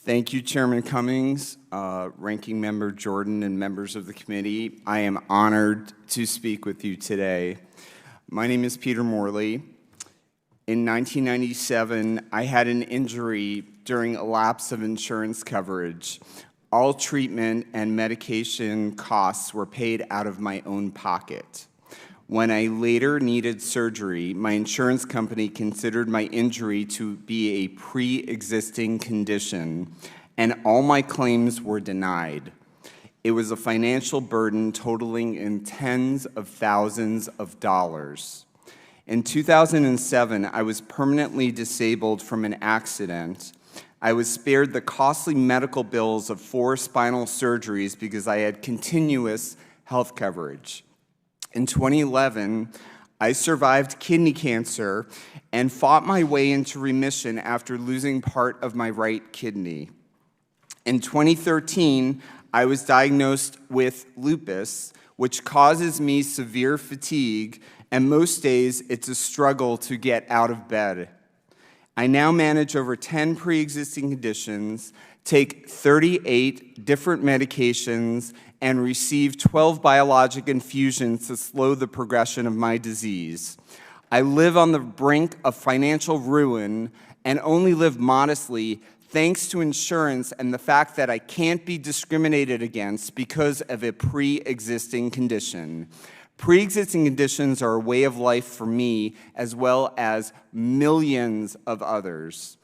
Thank you, Chairman Cummings, Ranking Member Jordan, and members of the committee. I am honored to speak with you today. My name is Peter Morley. In 1997, I had an injury during a lapse of insurance coverage. All treatment and medication costs were paid out of my own pocket. When I later needed surgery, my insurance company considered my injury to be a pre-existing condition, and all my claims were denied. It was a financial burden totaling in tens of thousands of dollars. In 2007, I was permanently disabled from an accident. I was spared the costly medical bills of 4 spinal surgeries because I had continuous health coverage. In 2011, I survived kidney cancer and fought my way into remission after losing part of my right kidney. In 2013, I was diagnosed with lupus, which causes me severe fatigue, and most days it's a struggle to get out of bed. I now manage over 10 pre-existing conditions, take 38 different medications, and receive 12 biologic infusions to slow the progression of my disease. I live on the brink of financial ruin and only live modestly thanks to insurance and the fact that I can't be discriminated against because of a pre-existing condition. Pre-existing conditions are a way of life for me as well as millions of others.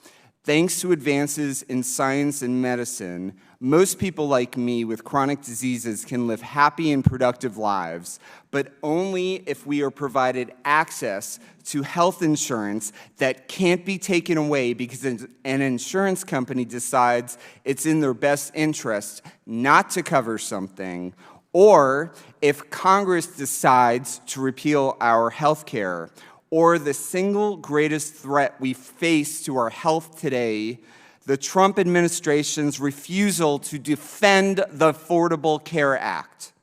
Thanks to advances in science and medicine, most people like me with chronic diseases can live happy and productive lives, but only if we are provided access to health insurance that can't be taken away because an insurance company decides it's in their best interest not to cover something, or if Congress decides to repeal our health care, or the single greatest threat we face to our health today, the Trump administration's refusal to defend the Affordable Care Act.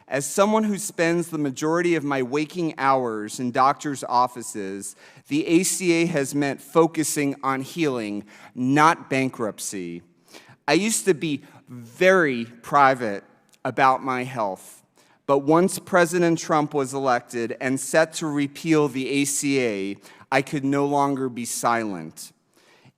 As someone who spends the majority of my waking hours in doctors' offices, the ACA has meant focusing on healing, not bankruptcy. I used to be very private about my health. But once President Trump was elected and set to repeal the ACA, I could no longer be silent.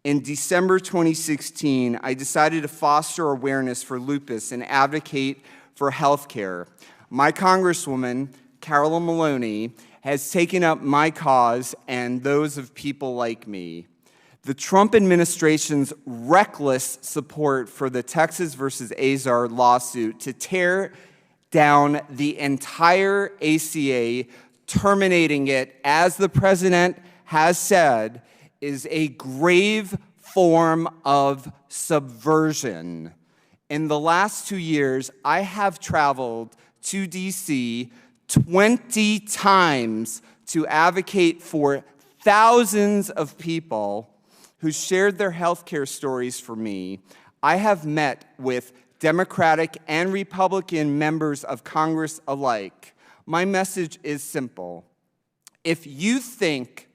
In December 2016, I decided to foster awareness for lupus and advocate for health care. My Congresswoman, Carolyn Maloney, has taken up my cause and those of people like me. The Trump administration's reckless support for the Texas versus Azar lawsuit to tear down the entire ACA, terminating it, as the president has said, is a grave form of subversion. In the last 2 years, I have traveled to D.C. 20 times to advocate for thousands of people who shared their healthcare stories for me. I have met with Democratic and Republican members of Congress alike. My message is simple. If you think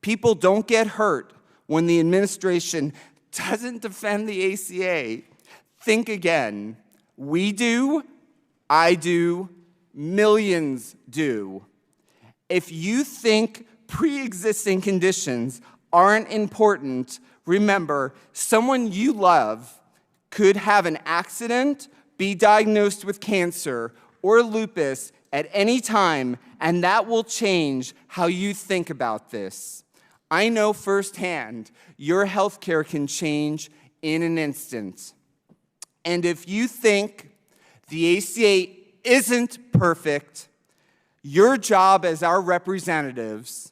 people don't get hurt when the administration doesn't defend the ACA, think again. We do, I do, millions do. If you think pre-existing conditions aren't important, remember, someone you love could have an accident, be diagnosed with cancer or lupus at any time, and that will change how you think about this. I know firsthand your health care can change in an instant. And if you think the ACA isn't perfect, your job as our representatives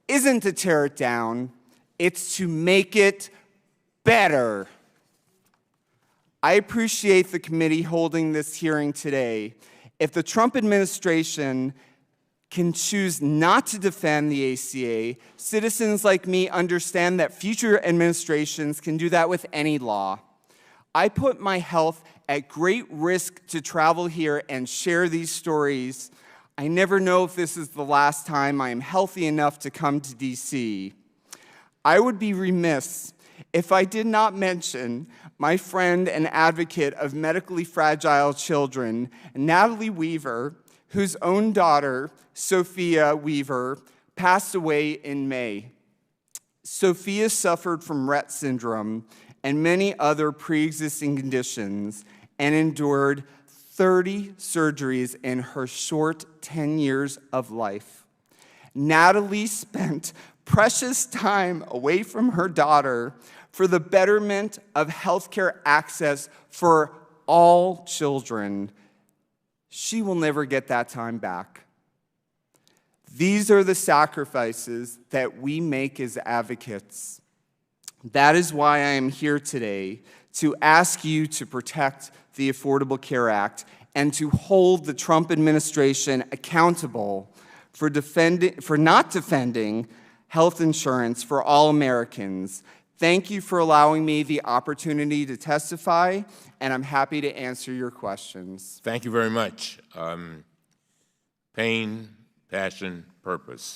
isn't to tear it down, it's to make it better. I appreciate the committee holding this hearing today. If the Trump administration can choose not to defend the ACA, citizens like me understand that future administrations can do that with any law. I put my health at great risk to travel here and share these stories. I never know if this is the last time I am healthy enough to come to D.C. I would be remiss if I did not mention my friend and advocate of medically fragile children, Natalie Weaver, whose own daughter, Sophia Weaver, passed away in May. Sophia suffered from Rett syndrome and many other pre-existing conditions and endured 30 surgeries in her short 10 years of life. Natalie spent precious time away from her daughter for the betterment of healthcare access for all children. She will never get that time back. These are the sacrifices that we make as advocates. That is why I am here today, to ask you to protect the Affordable Care Act and to hold the Trump administration accountable for not defending health insurance for all Americans. Thank you for allowing me the opportunity to testify, and I'm happy to answer your questions. Thank you very much. Pain, passion, purpose.